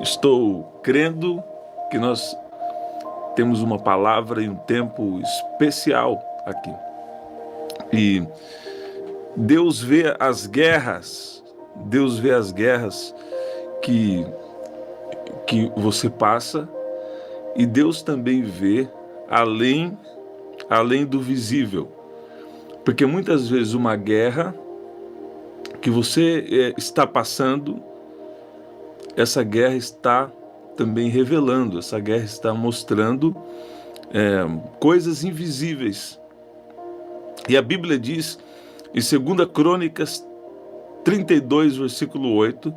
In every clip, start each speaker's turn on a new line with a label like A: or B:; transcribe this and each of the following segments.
A: Estou crendo que nós temos uma palavra e um tempo especial aqui. E Deus vê as guerras que você passa, e Deus também vê além do visível. Porque muitas vezes uma guerra que você está passando, essa guerra está também revelando, essa guerra está mostrando coisas invisíveis. E a Bíblia diz, em 2 Crônicas 32, versículo 8,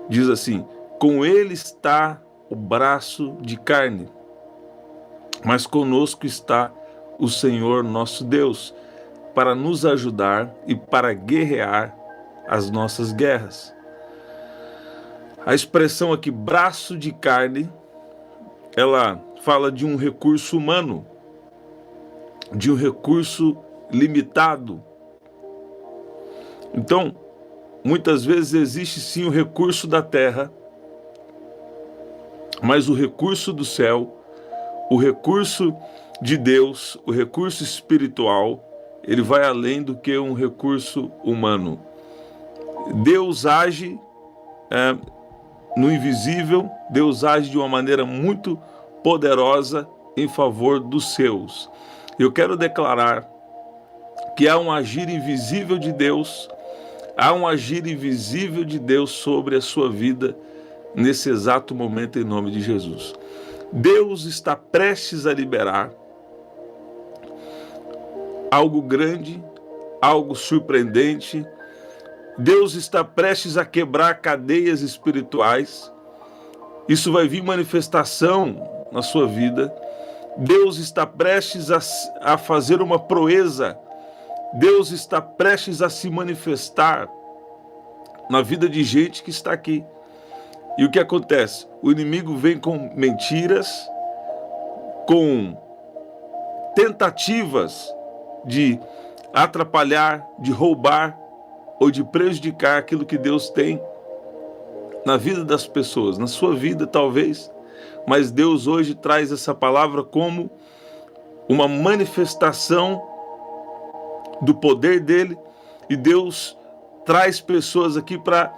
A: diz assim: com ele está o braço de carne, mas conosco está o Senhor nosso Deus, para nos ajudar e para guerrear as nossas guerras. A expressão aqui, braço de carne, ela fala de um recurso humano, de um recurso limitado. Então, muitas vezes existe sim o recurso da terra, mas o recurso do céu, o recurso de Deus, o recurso espiritual, ele vai além do que um recurso humano. Deus age no invisível, Deus age de uma maneira muito poderosa em favor dos seus. Eu quero declarar que há um agir invisível de Deus, há um agir invisível de Deus sobre a sua vida nesse exato momento, em nome de Jesus. Deus está prestes a liberar algo grande, algo surpreendente. Deus está prestes a quebrar cadeias espirituais. Isso vai vir manifestação na sua vida. Deus está prestes a fazer uma proeza. Deus está prestes a se manifestar na vida de gente que está aqui. E o que acontece? O inimigo vem com mentiras, com tentativas de atrapalhar, de roubar ou de prejudicar aquilo que Deus tem na vida das pessoas, na sua vida talvez, mas Deus hoje traz essa palavra como uma manifestação do poder dele, e Deus traz pessoas aqui para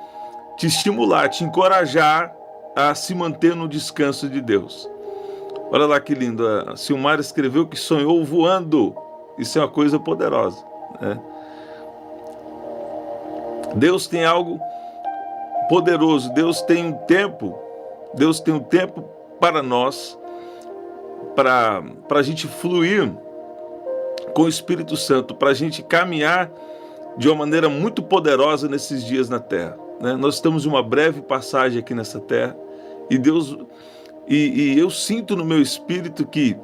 A: te estimular, te encorajar a se manter no descanso de Deus. Olha lá que lindo, a Silmara escreveu que sonhou voando. Isso é uma coisa poderosa, né? Deus tem algo poderoso, Deus tem um tempo para nós, para a gente fluir com o Espírito Santo, para a gente caminhar de uma maneira muito poderosa nesses dias na terra, né? Nós estamos em uma breve passagem aqui nessa terra, e Deus, e eu sinto no meu espírito que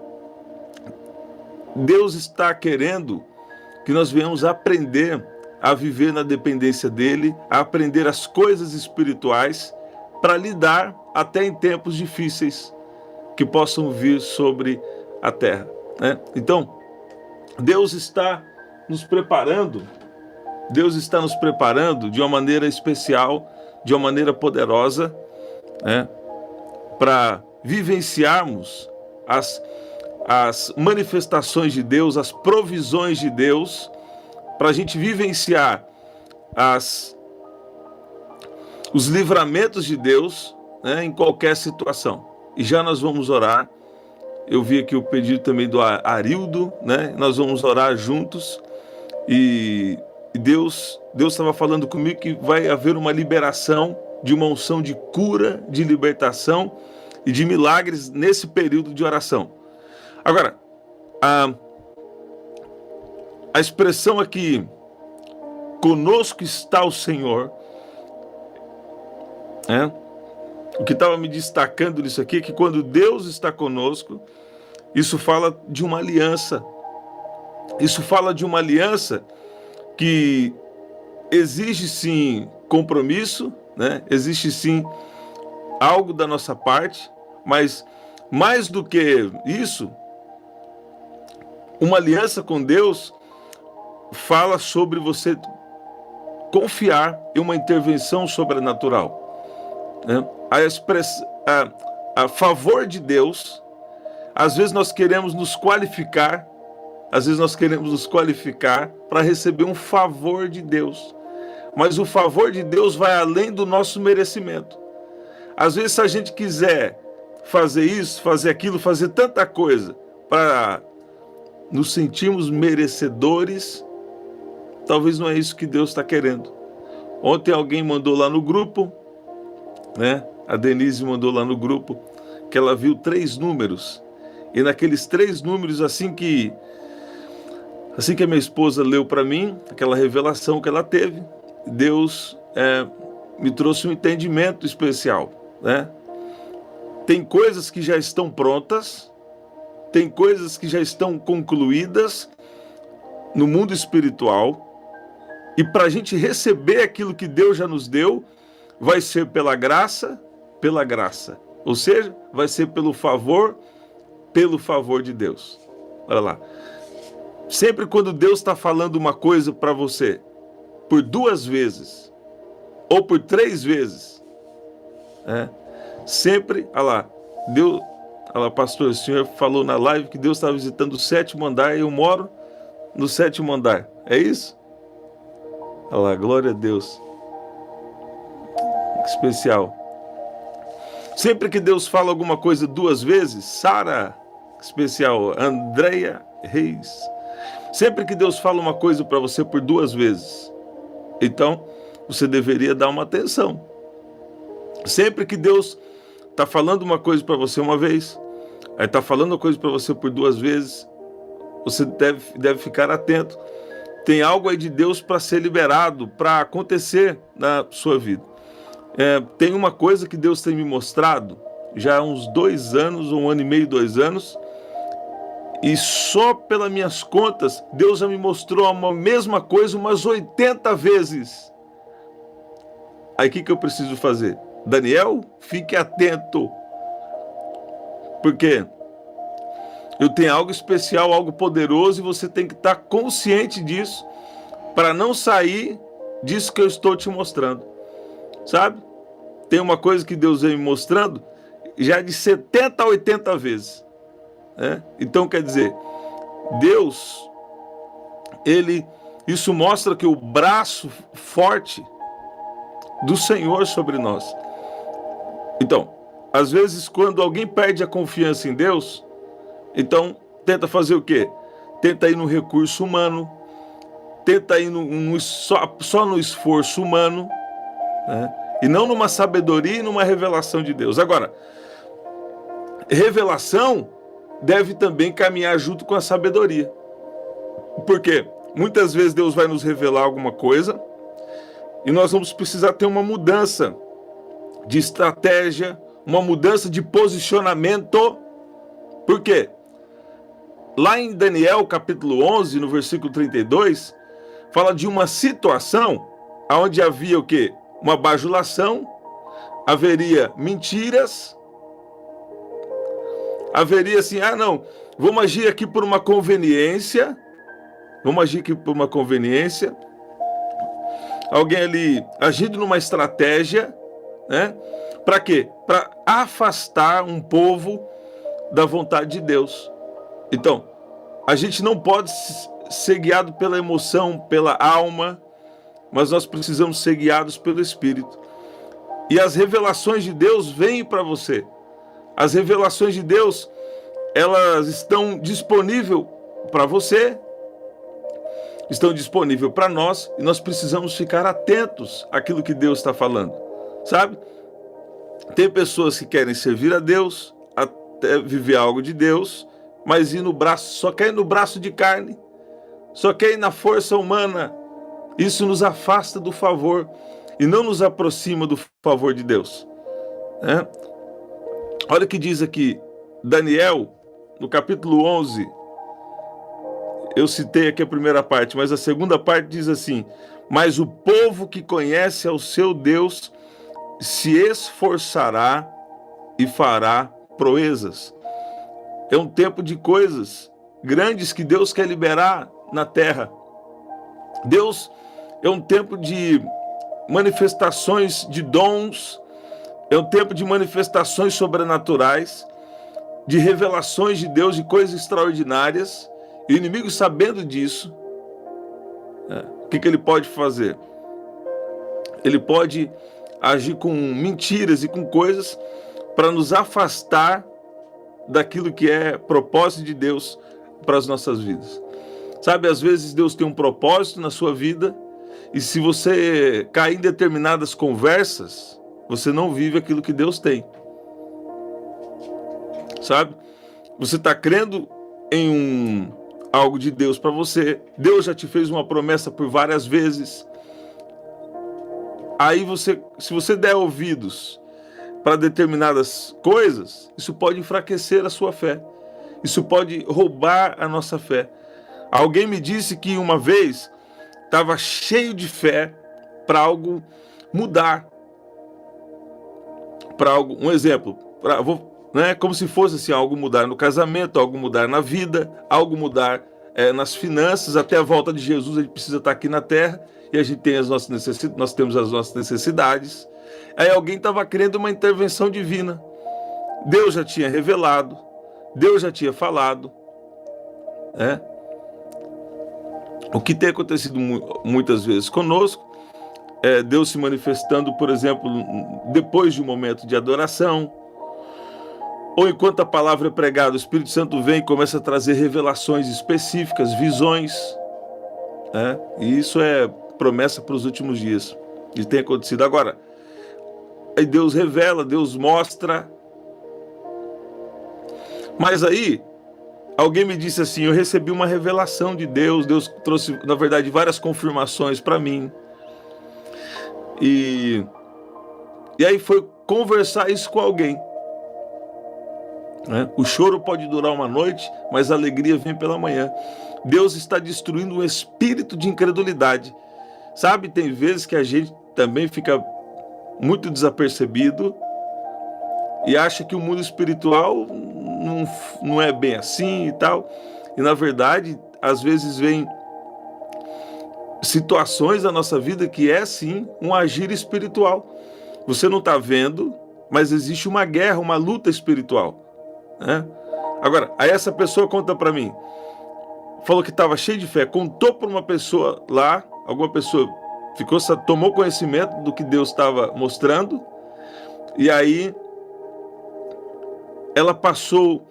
A: Deus está querendo que nós venhamos aprender a viver na dependência dele, a aprender as coisas espirituais para lidar até em tempos difíceis que possam vir sobre a terra, né? Então, Deus está nos preparando de uma maneira especial, de uma maneira poderosa, né, para vivenciarmos as manifestações de Deus, as provisões de Deus, para a gente vivenciar os livramentos de Deus, né, em qualquer situação. E já nós vamos orar. Eu vi aqui o pedido também do Arildo, né? Nós vamos orar juntos. E Deus estava falando comigo que vai haver uma liberação de uma unção de cura, de libertação e de milagres nesse período de oração. Agora, a expressão aqui, conosco está o Senhor, né? O que estava me destacando nisso aqui é que quando Deus está conosco, isso fala de uma aliança. Isso fala de uma aliança que exige sim compromisso, né? Existe sim algo da nossa parte, mas mais do que isso, uma aliança com Deus fala sobre você confiar em uma intervenção sobrenatural. né? A favor de Deus. Às vezes nós queremos nos qualificar, para receber um favor de Deus. Mas o favor de Deus vai além do nosso merecimento. Às vezes, se a gente quiser fazer isso, fazer aquilo, fazer tanta coisa para nos sentirmos merecedores, talvez não é isso que Deus está querendo. Ontem alguém mandou lá no grupo, né? A Denise mandou lá no grupo, que ela viu 3 números. E naqueles 3 números, assim que a minha esposa leu para mim, aquela revelação que ela teve, Deus me trouxe um entendimento especial, né? Tem coisas que já estão prontas, tem coisas que já estão concluídas no mundo espiritual, e para a gente receber aquilo que Deus já nos deu, vai ser pela graça, ou seja, vai ser pelo favor de Deus. Olha lá. Sempre quando Deus está falando uma coisa para você, por 2 vezes, ou por 3 vezes, sempre, olha lá, Deus, olha lá, pastor, o senhor falou na live que Deus está visitando o 7º andar e eu moro no 7º andar. É isso? Olha lá, glória a Deus. Que especial. Sempre que Deus fala alguma coisa 2 vezes, Sara, especial, Andréia Reis. Sempre que Deus fala uma coisa para você por 2 vezes, então você deveria dar uma atenção. Sempre que Deus está falando uma coisa para você uma vez, aí está falando uma coisa para você por 2 vezes, você deve ficar atento. Tem algo aí de Deus para ser liberado, para acontecer na sua vida. Tem uma coisa que Deus tem me mostrado já há uns 2 anos, 1 ano e meio, 2 anos, e só pelas minhas contas, Deus já me mostrou a mesma coisa umas 80 vezes. Aí o que eu preciso fazer? Daniel, fique atento. Porque eu tenho algo especial, algo poderoso, e você tem que estar consciente disso, para não sair disso que eu estou te mostrando. Sabe? Tem uma coisa que Deus vem me mostrando já de 70 a 80 vezes. Então, quer dizer, Deus, isso mostra que o braço forte do Senhor sobre nós. Então, às vezes, quando alguém perde a confiança em Deus, então tenta fazer o quê? Tenta ir no recurso humano, tenta ir só no esforço humano, né? E não numa sabedoria e numa revelação de Deus. Agora, revelação deve também caminhar junto com a sabedoria. Porque muitas vezes Deus vai nos revelar alguma coisa e nós vamos precisar ter uma mudança de estratégia, uma mudança de posicionamento. Por quê? Lá em Daniel, capítulo 11, no versículo 32, fala de uma situação onde havia o quê? Uma bajulação, haveria mentiras, haveria assim, vamos agir aqui por uma conveniência, alguém ali agindo numa estratégia, né? Para quê? Para afastar um povo da vontade de Deus. Então, a gente não pode ser guiado pela emoção, pela alma, mas nós precisamos ser guiados pelo Espírito. E as revelações de Deus vêm para você. As revelações de Deus, elas estão disponíveis para você, estão disponíveis para nós, e nós precisamos ficar atentos àquilo que Deus está falando, sabe? Tem pessoas que querem servir a Deus, até viver algo de Deus, mas só quer ir no braço de carne, só quer ir na força humana. Isso nos afasta do favor e não nos aproxima do favor de Deus. Olha o que diz aqui, Daniel, no capítulo 11, eu citei aqui a primeira parte, mas a segunda parte diz assim: mas o povo que conhece ao seu Deus se esforçará e fará proezas. É um tempo de coisas grandes que Deus quer liberar na terra. Deus é um tempo de manifestações de dons, É um tempo de manifestações sobrenaturais, de revelações de Deus, de coisas extraordinárias. E o inimigo, sabendo disso, o que ele pode fazer? Ele pode agir com mentiras e com coisas para nos afastar daquilo que é propósito de Deus para as nossas vidas. Sabe, às vezes Deus tem um propósito na sua vida, e se você cair em determinadas conversas, você não vive aquilo que Deus tem. Sabe? Você está crendo em algo de Deus para você. Deus já te fez uma promessa por várias vezes. Aí se você der ouvidos para determinadas coisas, isso pode enfraquecer a sua fé. Isso pode roubar a nossa fé. Alguém me disse que uma vez estava cheio de fé para algo mudar. Para algo, um exemplo, como se fosse assim, algo mudar no casamento, algo mudar na vida, algo mudar nas finanças. Até a volta de Jesus, a gente precisa estar aqui na terra e a gente tem as nossas necessidades, nós temos as nossas necessidades. Aí alguém estava querendo uma intervenção divina. Deus já tinha revelado, Deus já tinha falado, né? O que tem acontecido muitas vezes conosco é Deus se manifestando, por exemplo, depois de um momento de adoração, ou enquanto a palavra é pregada, o Espírito Santo vem e começa a trazer revelações específicas, visões, né? E isso é promessa para os últimos dias. Isso tem acontecido agora. Aí Deus revela, Deus mostra. Mas aí, alguém me disse assim, eu recebi uma revelação de Deus, Deus trouxe, na verdade, várias confirmações para mim. E aí foi conversar isso com alguém. Né? O choro pode durar uma noite, mas a alegria vem pela manhã. Deus está destruindo um espírito de incredulidade. Sabe, tem vezes que a gente também fica muito desapercebido e acha que o mundo espiritual não é bem assim e tal. E na verdade, às vezes vem situações da nossa vida que é sim um agir espiritual. Você não está vendo, mas existe uma guerra, uma luta espiritual, né? Agora, aí essa pessoa conta para mim, falou que estava cheio de fé, contou para uma pessoa lá, alguma pessoa tomou conhecimento do que Deus estava mostrando, e aí ela passou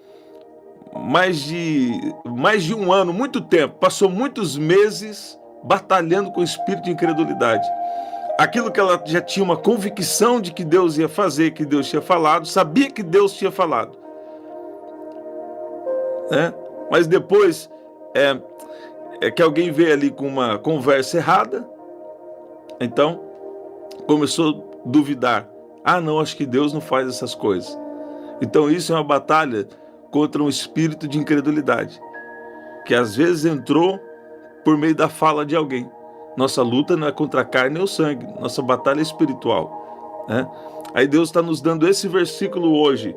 A: mais de um ano, muito tempo, passou muitos meses batalhando com o espírito de incredulidade. Aquilo que ela já tinha uma convicção de que Deus ia fazer, que Deus tinha falado, sabia que Deus tinha falado, né? Mas depois que alguém veio ali com uma conversa errada, então começou a duvidar. Não, acho que Deus não faz essas coisas. Então isso é uma batalha contra um espírito de incredulidade, que às vezes entrou por meio da fala de alguém. Nossa luta não é contra a carne ou sangue, nossa batalha é espiritual, né? Aí Deus está nos dando esse versículo hoje.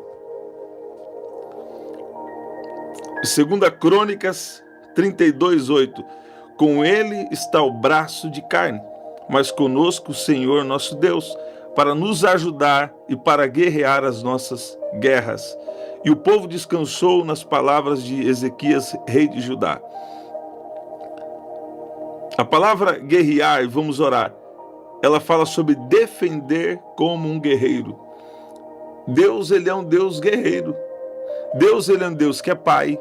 A: 2 Crônicas 32:8. Com ele está o braço de carne, mas conosco o Senhor nosso Deus, para nos ajudar e para guerrear as nossas guerras. E o povo descansou nas palavras de Ezequias, rei de Judá. A palavra guerrear, vamos orar, ela fala sobre defender como um guerreiro. Deus, ele é um Deus guerreiro. Deus, ele é um Deus que é Pai.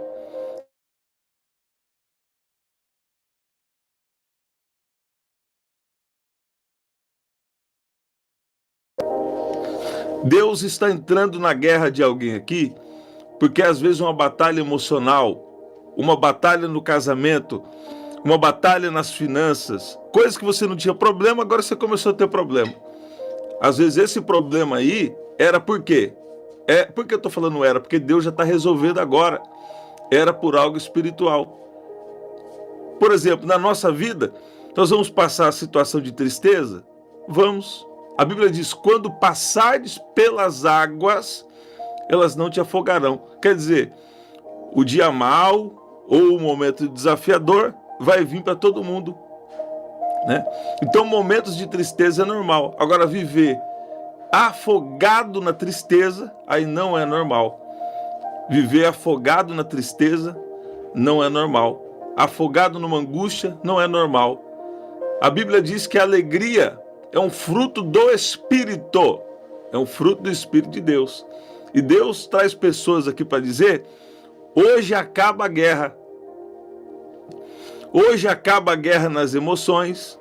A: Deus está entrando na guerra de alguém aqui, porque às vezes uma batalha emocional, uma batalha no casamento, uma batalha nas finanças, coisas que você não tinha problema, agora você começou a ter problema. Às vezes esse problema aí era por quê? Por que eu estou falando era? Porque Deus já está resolvendo agora. Era por algo espiritual. Por exemplo, na nossa vida, nós vamos passar a situação de tristeza? Vamos. A Bíblia diz, quando passares pelas águas, elas não te afogarão. Quer dizer, o dia mau ou o momento desafiador vai vir para todo mundo, né? Então, momentos de tristeza é normal. Agora, viver afogado na tristeza, aí não é normal. Viver afogado na tristeza não é normal. Afogado numa angústia não é normal. A Bíblia diz que a alegria é um fruto do Espírito. É um fruto do Espírito de Deus. E Deus traz pessoas aqui para dizer: hoje acaba a guerra. Hoje acaba a guerra nas emoções.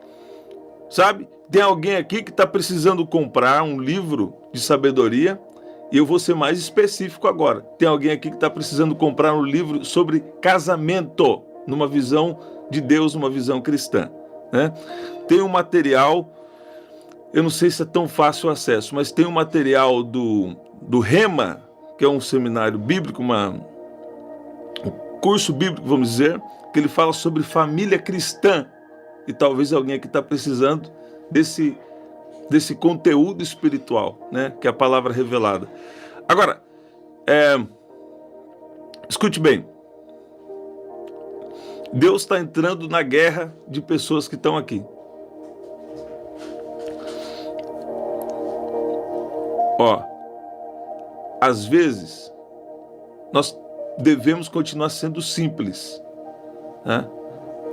A: Sabe? Tem alguém aqui que está precisando comprar um livro de sabedoria. E eu vou ser mais específico agora. Tem alguém aqui que está precisando comprar um livro sobre casamento, numa visão de Deus, numa visão cristã, né? Tem um material, eu não sei se é tão fácil o acesso, mas tem um material do Rema, que é um seminário bíblico, um curso bíblico, vamos dizer, que ele fala sobre família cristã. E talvez alguém aqui está precisando desse conteúdo espiritual, né? Que é a palavra revelada. Agora, escute bem. Deus está entrando na guerra de pessoas que estão aqui. Às vezes, nós devemos continuar sendo simples, né?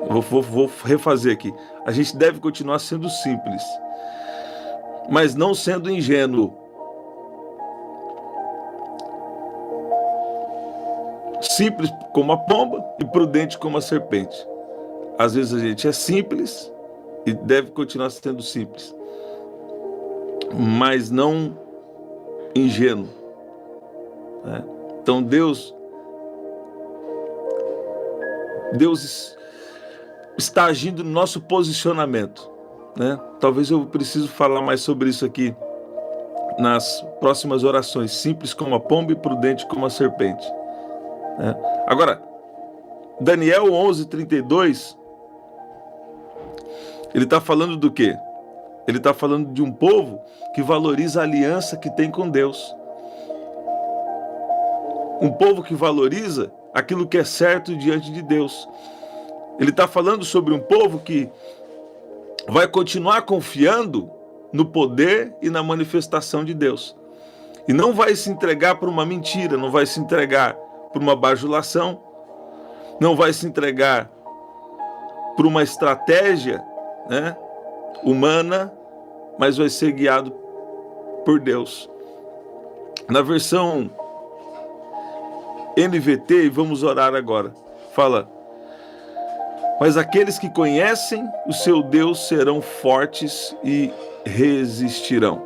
A: Vou refazer aqui. A gente deve continuar sendo simples, mas não sendo ingênuo. Simples como a pomba e prudente como a serpente. Às vezes a gente é simples e deve continuar sendo simples, mas não ingênuo, né? Então Deus está agindo no nosso posicionamento, né? Talvez eu precise falar mais sobre isso aqui nas próximas orações. Simples como a pomba e prudente como a serpente, né? Agora, Daniel 11:32, ele está falando do quê? Ele está falando de um povo que valoriza a aliança que tem com Deus. Um povo que valoriza aquilo que é certo diante de Deus. Ele está falando sobre um povo que vai continuar confiando no poder e na manifestação de Deus. E não vai se entregar por uma mentira, não vai se entregar por uma bajulação, não vai se entregar por uma estratégia, né, humana, mas vai ser guiado por Deus. Na versão NVT, e vamos orar agora, fala: mas aqueles que conhecem o seu Deus serão fortes e resistirão.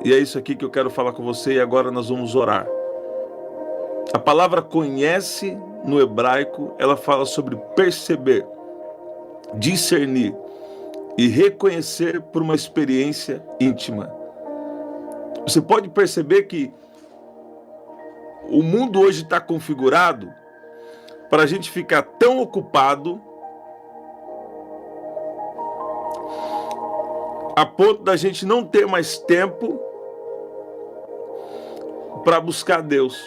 A: E é isso aqui que eu quero falar com você, e agora nós vamos orar. A palavra conhece, no hebraico, ela fala sobre perceber, discernir e reconhecer por uma experiência íntima. Você pode perceber que o mundo hoje está configurado para a gente ficar tão ocupado a ponto da gente não ter mais tempo para buscar Deus,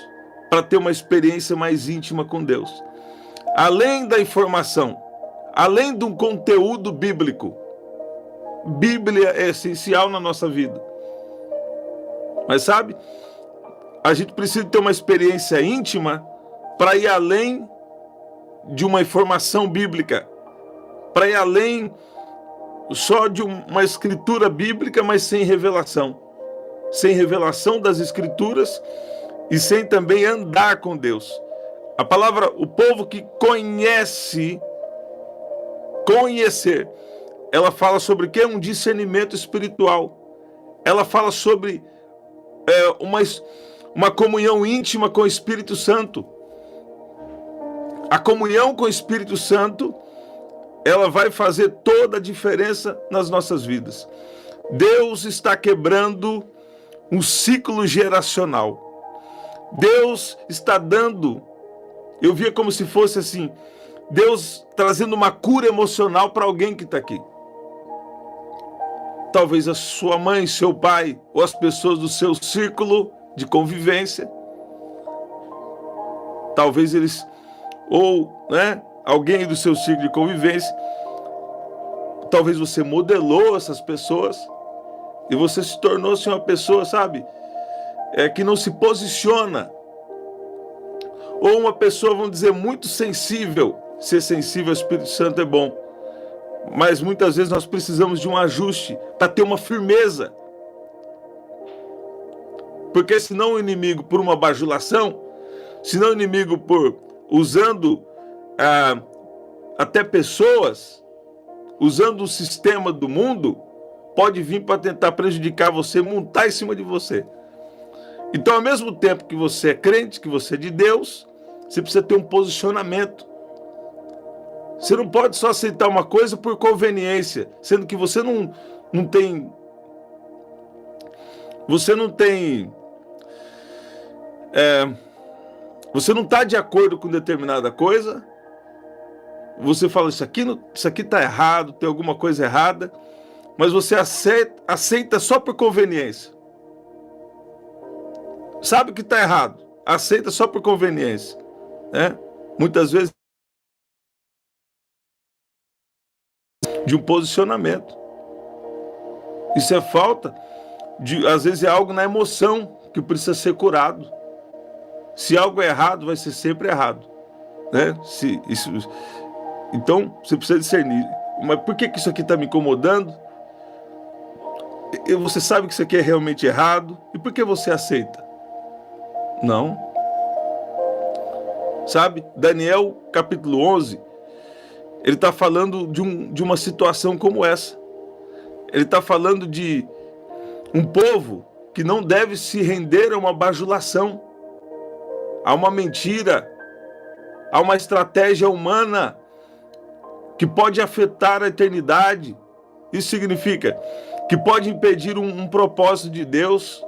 A: para ter uma experiência mais íntima com Deus. Além da informação, além de um conteúdo bíblico, Bíblia é essencial na nossa vida. Mas sabe, a gente precisa ter uma experiência íntima para ir além de uma informação bíblica, para ir além só de uma escritura bíblica, mas sem revelação das escrituras e sem também andar com Deus. A palavra, o povo que conhecer, ela fala sobre o que é um discernimento espiritual. Ela fala sobre uma comunhão íntima com o Espírito Santo. A comunhão com o Espírito Santo, ela vai fazer toda a diferença nas nossas vidas. Deus está quebrando um ciclo geracional. Deus está dando, eu via como se fosse assim, Deus trazendo uma cura emocional para alguém que está aqui. Talvez a sua mãe, seu pai, ou as pessoas do seu círculo de convivência. Talvez eles, ou, né, alguém do seu círculo de convivência. Talvez você modelou essas pessoas E você se tornou-se uma pessoa, sabe, que não se posiciona. Ou uma pessoa, vamos dizer, muito sensível. Ser sensível ao Espírito Santo é bom. Mas muitas vezes nós precisamos de um ajuste para ter uma firmeza. Porque senão o inimigo, por uma bajulação, senão o inimigo por usando até pessoas, usando o sistema do mundo, pode vir para tentar prejudicar você, montar em cima de você. Então, ao mesmo tempo que você é crente, que você é de Deus, você precisa ter um posicionamento. Você não pode só aceitar uma coisa por conveniência, sendo que você não tem... Você não tem... você não está de acordo com determinada coisa. Você fala, isso aqui está errado, tem alguma coisa errada, mas você aceita só por conveniência. Sabe que está errado, aceita só por conveniência, né? Muitas vezes de um posicionamento. Isso é falta de, às vezes é algo na emoção que precisa ser curado. Se algo é errado, vai ser sempre errado, né? Então você precisa discernir. Mas por que isso aqui está me incomodando? Você sabe que isso aqui é realmente errado. E por que você aceita? Não. Sabe? Daniel, capítulo 11, ele está falando de uma situação como essa. Ele está falando de um povo que não deve se render a uma bajulação, a uma mentira, a uma estratégia humana que pode afetar a eternidade. Isso significa que pode impedir um propósito de Deus,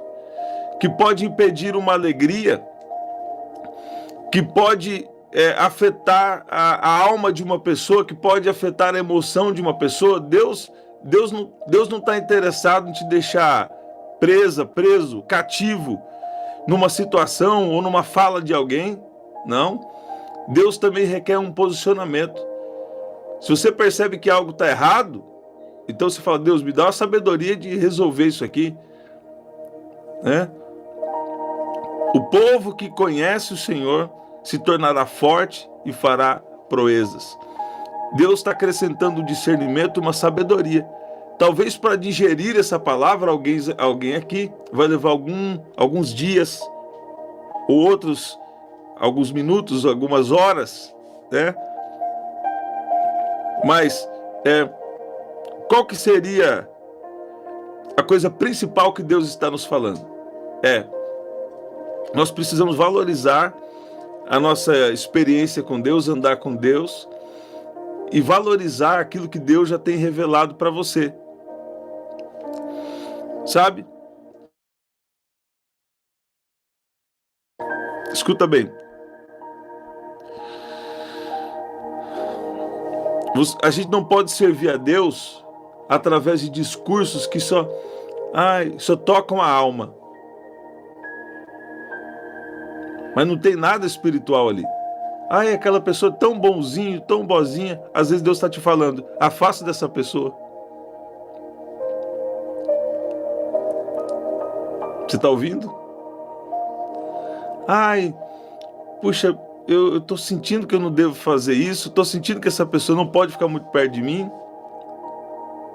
A: que pode impedir uma alegria, que pode afetar a alma de uma pessoa, que pode afetar a emoção de uma pessoa. Deus não está interessado em te deixar preso, cativo, numa situação ou numa fala de alguém. Não. Deus também requer um posicionamento. Se você percebe que algo está errado, então você fala, Deus, me dá uma sabedoria de resolver isso aqui, né? O povo que conhece o Senhor se tornará forte e fará proezas. Deus está acrescentando um discernimento, uma sabedoria. Talvez para digerir essa palavra, alguém aqui vai levar alguns dias, ou outros, alguns minutos, algumas horas, né? Mas qual que seria a coisa principal que Deus está nos falando? Nós precisamos valorizar a nossa experiência com Deus, andar com Deus, e valorizar aquilo que Deus já tem revelado para você. Sabe? Escuta bem. A gente não pode servir a Deus através de discursos que só tocam a alma. Mas não tem nada espiritual ali. Aquela pessoa tão bonzinho, tão boazinha. Às vezes Deus está te falando, afasta dessa pessoa. Você está ouvindo? Puxa, eu estou sentindo que eu não devo fazer isso, estou sentindo que essa pessoa não pode ficar muito perto de mim,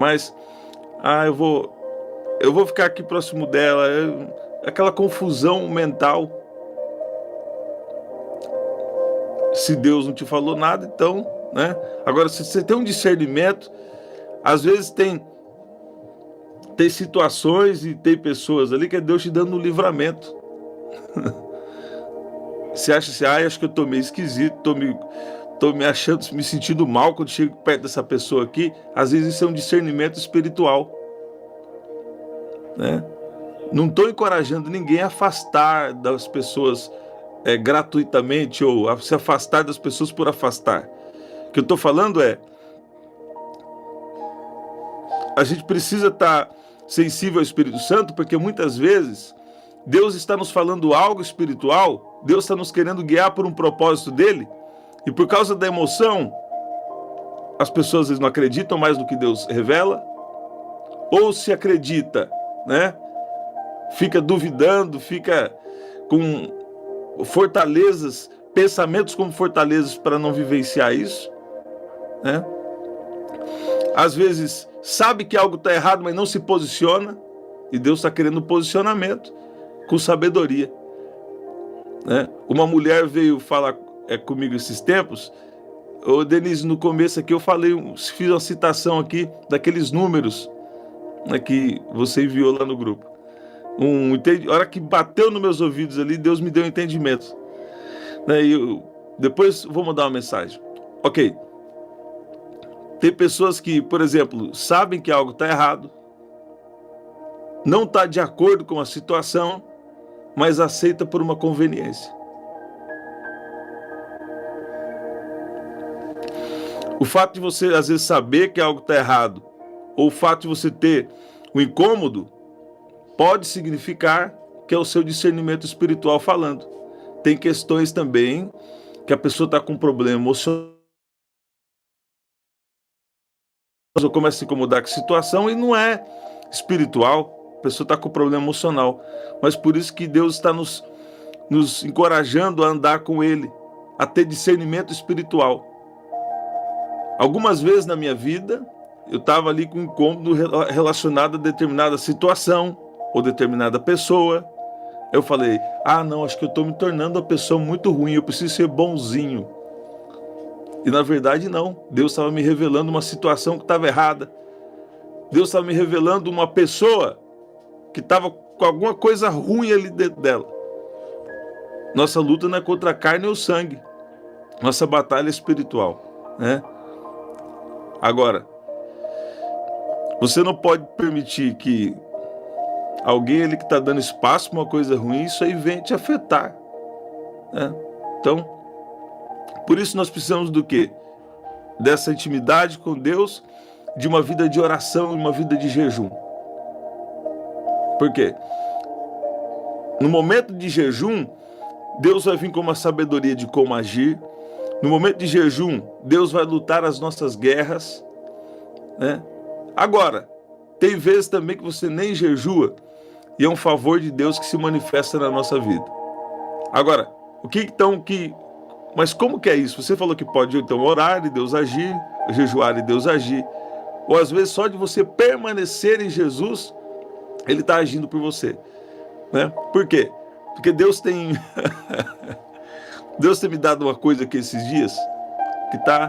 A: mas eu vou ficar aqui próximo dela. Aquela confusão mental. Se Deus não te falou nada, então, né? Agora, se você tem um discernimento, às vezes tem situações e tem pessoas ali que é Deus te dando um livramento. Você acha assim, acho que eu tô meio esquisito, tô me achando, me sentindo mal quando chego perto dessa pessoa aqui. Às vezes isso é um discernimento espiritual, né? Não estou encorajando ninguém a afastar das pessoas gratuitamente, ou a se afastar das pessoas por afastar. O que eu estou falando a gente precisa estar sensível ao Espírito Santo, porque muitas vezes Deus está nos falando algo espiritual, Deus está nos querendo guiar por um propósito dele, e por causa da emoção, as pessoas às vezes não acreditam mais no que Deus revela, ou se acredita, né? Fica duvidando, fica com fortalezas, pensamentos como fortalezas para não vivenciar isso, né? Às vezes sabe que algo está errado, mas não se posiciona, e Deus está querendo posicionamento com sabedoria, né? Uma mulher veio falar comigo esses tempos. Ô Denise, no começo aqui eu fiz uma citação aqui daqueles números, né, que você enviou lá no grupo. A hora que bateu nos meus ouvidos ali, Deus me deu um entendimento, né? E depois vou mandar uma mensagem. Ok. Tem pessoas que, por exemplo, sabem que algo está errado, não está de acordo com a situação, mas aceita por uma conveniência. O fato de você, às vezes, saber que algo está errado, ou o fato de você ter um incômodo, pode significar que é o seu discernimento espiritual falando. Tem questões também que a pessoa está com um problema emocional, começa a se incomodar com a situação e não é espiritual, a pessoa está com problema emocional. Mas por isso que Deus está nos encorajando a andar com Ele, a ter discernimento espiritual. Algumas vezes na minha vida, eu estava ali com um incômodo relacionado a determinada situação ou determinada pessoa. Eu falei, não, acho que eu estou me tornando uma pessoa muito ruim, eu preciso ser bonzinho. E na verdade não, Deus estava me revelando uma situação que estava errada. Deus estava me revelando uma pessoa que estava com alguma coisa ruim ali dentro dela. Nossa luta não é contra a carne ou o sangue, nossa batalha é espiritual, né? Agora, você não pode permitir que alguém ali que está dando espaço para uma coisa ruim, isso aí venha te afetar, né? Então, por isso nós precisamos do quê? Dessa intimidade com Deus, de uma vida de oração e uma vida de jejum. Por quê? No momento de jejum, Deus vai vir com uma sabedoria de como agir. No momento de jejum, Deus vai lutar as nossas guerras, né? Agora, tem vezes também que você nem jejua e é um favor de Deus que se manifesta na nossa vida. Agora, mas como que é isso? Você falou que pode então orar e Deus agir, jejuar e Deus agir, ou às vezes só de você permanecer em Jesus, Ele está agindo por você, né? Por quê? Porque Deus tem Deus tem me dado uma coisa aqui esses dias que está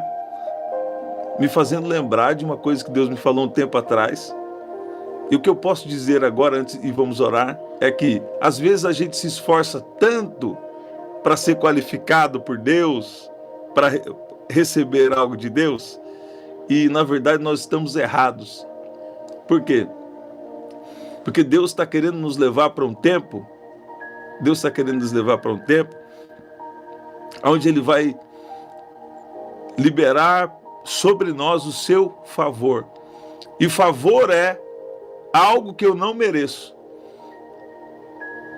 A: me fazendo lembrar de uma coisa que Deus me falou um tempo atrás. E o que eu posso dizer agora, antes e vamos orar, é que às vezes a gente se esforça tanto para ser qualificado por Deus, para receber algo de Deus, e na verdade nós estamos errados. Por quê? Porque Deus está querendo nos levar para um tempo, onde Ele vai liberar sobre nós o seu favor. E favor é algo que eu não mereço.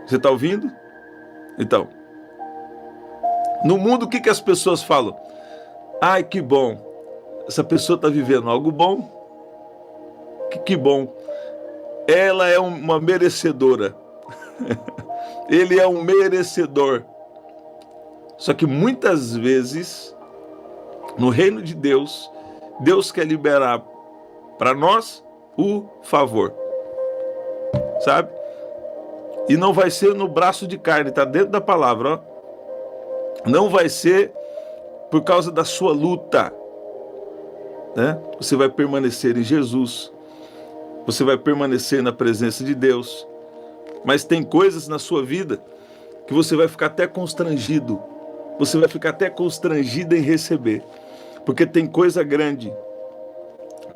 A: Você está ouvindo? Então, no mundo o que as pessoas falam? Ai, que bom, essa pessoa está vivendo algo bom. Que bom. Ela é uma merecedora. Ele é um merecedor. Só que muitas vezes, no reino de Deus, Deus quer liberar para nós o favor, sabe? E não vai ser no braço de carne, está dentro da palavra, ó. Não vai ser por causa da sua luta, né? Você vai permanecer em Jesus, você vai permanecer na presença de Deus, mas tem coisas na sua vida que você vai ficar até constrangido, você vai ficar até constrangida em receber, porque tem coisa grande,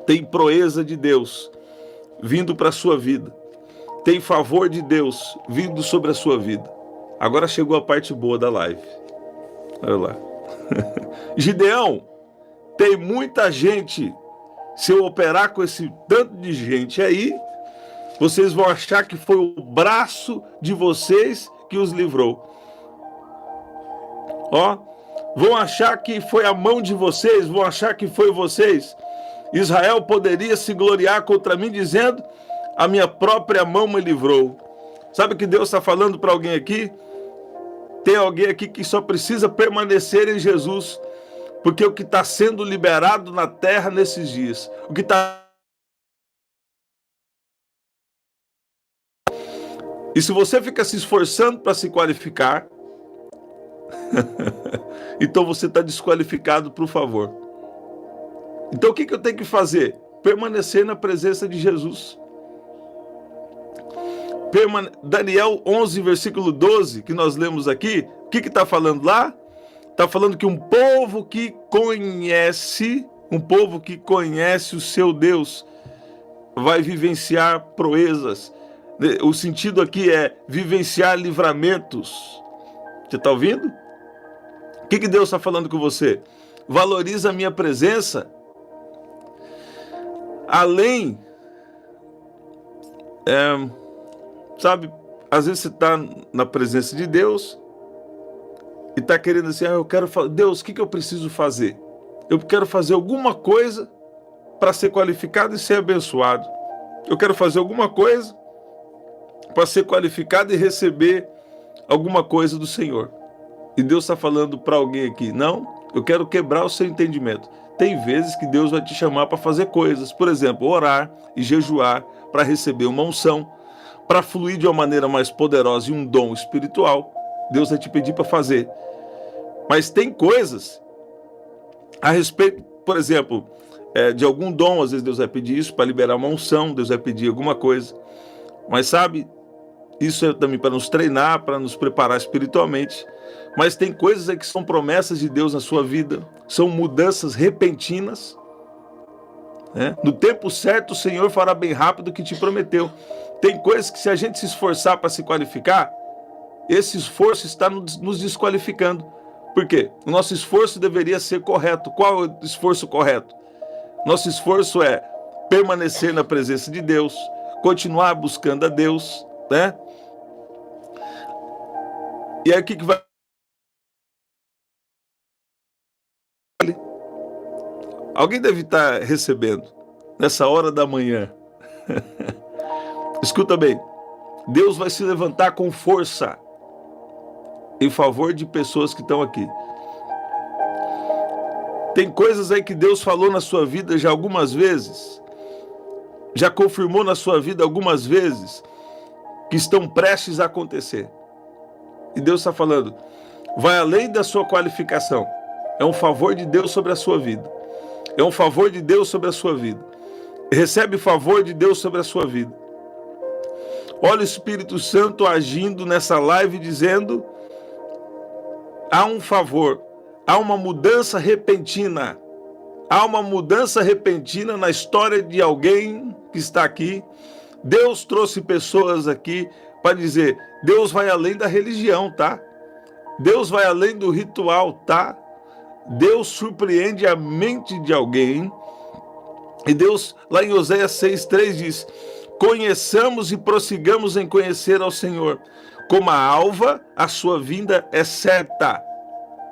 A: tem proeza de Deus vindo para a sua vida, tem favor de Deus vindo sobre a sua vida. Agora chegou a parte boa da live. Olha lá. Gideão, tem muita gente. Se eu operar com esse tanto de gente aí, vocês vão achar que foi o braço de vocês que os livrou. Ó, vão achar que foi a mão de vocês, vão achar que foi vocês. Israel poderia se gloriar contra mim dizendo: a minha própria mão me livrou. Sabe o que Deus está falando para alguém aqui? Tem alguém aqui que só precisa permanecer em Jesus, porque o que está sendo liberado na terra nesses dias, o que está... E se você fica se esforçando para se qualificar, então você está desqualificado, por favor. Então o que eu tenho que fazer? Permanecer na presença de Jesus. Daniel 11, versículo 12, que nós lemos aqui, o que está falando lá? Está falando que um povo que conhece o seu Deus, vai vivenciar proezas. O sentido aqui é vivenciar livramentos. Você está ouvindo? O que Deus está falando com você? Valoriza a minha presença. Além, sabe, às vezes você está na presença de Deus e está querendo assim, eu quero fazer, Deus, o que eu preciso fazer? Eu quero fazer alguma coisa para ser qualificado e ser abençoado. Eu quero fazer alguma coisa para ser qualificado e receber alguma coisa do Senhor. E Deus está falando para alguém aqui, não, eu quero quebrar o seu entendimento. Tem vezes que Deus vai te chamar para fazer coisas, por exemplo, orar e jejuar para receber uma unção, para fluir de uma maneira mais poderosa e um dom espiritual. Deus vai te pedir para fazer. Mas tem coisas a respeito, por exemplo, de algum dom, às vezes Deus vai pedir isso para liberar uma unção, Deus vai pedir alguma coisa. Mas sabe, isso é também para nos treinar, para nos preparar espiritualmente. Mas tem coisas aí que são promessas de Deus na sua vida, são mudanças repentinas. No tempo certo, o Senhor fará bem rápido o que te prometeu. Tem coisas que, se a gente se esforçar para se qualificar, esse esforço está nos desqualificando. Por quê? O nosso esforço deveria ser correto. Qual é o esforço correto? Nosso esforço é permanecer na presença de Deus, continuar buscando a Deus, né? E aí o que vai... Alguém deve estar recebendo nessa hora da manhã. Escuta bem, Deus vai se levantar com força em favor de pessoas que estão aqui. Tem coisas aí que Deus falou na sua vida já algumas vezes, já confirmou na sua vida algumas vezes, que estão prestes a acontecer. E Deus está falando, vai além da sua qualificação. É um favor de Deus sobre a sua vida. É um favor de Deus sobre a sua vida. Recebe o favor de Deus sobre a sua vida. Olha o Espírito Santo agindo nessa live dizendo, há um favor, há uma mudança repentina. Há uma mudança repentina na história de alguém que está aqui. Deus trouxe pessoas aqui para dizer, Deus vai além da religião, tá? Deus vai além do ritual, tá? Deus surpreende a mente de alguém. E Deus, lá em Oséias 6:3 diz, conheçamos e prossigamos em conhecer ao Senhor. Como a alva, a sua vinda é certa.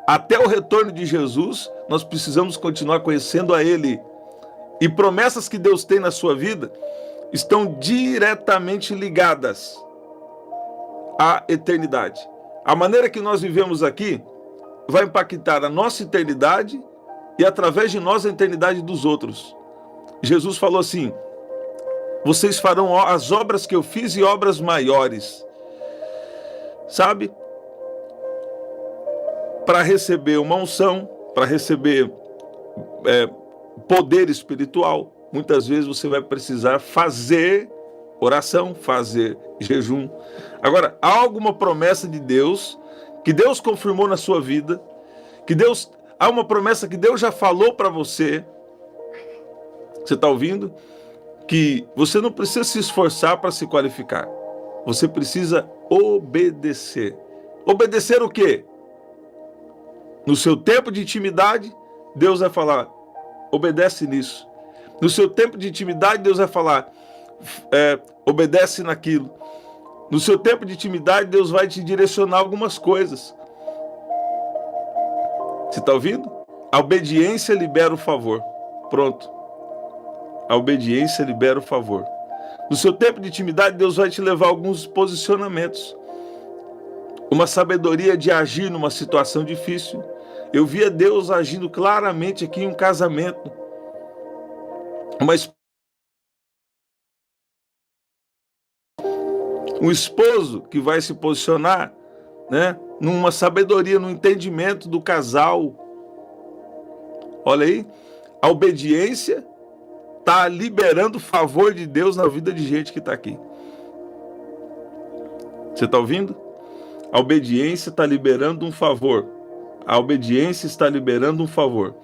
A: Até o retorno de Jesus, nós precisamos continuar conhecendo a Ele. E promessas que Deus tem na sua vida estão diretamente ligadas à eternidade. A maneira que nós vivemos aqui vai impactar a nossa eternidade e, através de nós, a eternidade dos outros. Jesus falou assim, vocês farão as obras que eu fiz e obras maiores. Sabe? Para receber uma unção, para receber poder espiritual, muitas vezes você vai precisar fazer oração, fazer jejum. Agora, há alguma promessa de Deus, que Deus confirmou na sua vida, há uma promessa que Deus já falou para você, você está ouvindo? Que você não precisa se esforçar para se qualificar, você precisa obedecer. Obedecer o quê? No seu tempo de intimidade, Deus vai falar, obedece nisso. No seu tempo de intimidade, Deus vai falar, obedece naquilo. No seu tempo de intimidade, Deus vai te direcionar algumas coisas. Você está ouvindo? A obediência libera o favor. Pronto. A obediência libera o favor. No seu tempo de intimidade, Deus vai te levar a alguns posicionamentos. Uma sabedoria de agir numa situação difícil. Eu via Deus agindo claramente aqui em um casamento. Um esposo que vai se posicionar, né, numa sabedoria, no entendimento do casal. Olha aí, a obediência está liberando o favor de Deus na vida de gente que está aqui. Você está ouvindo? A obediência está liberando um favor. A obediência está liberando um favor.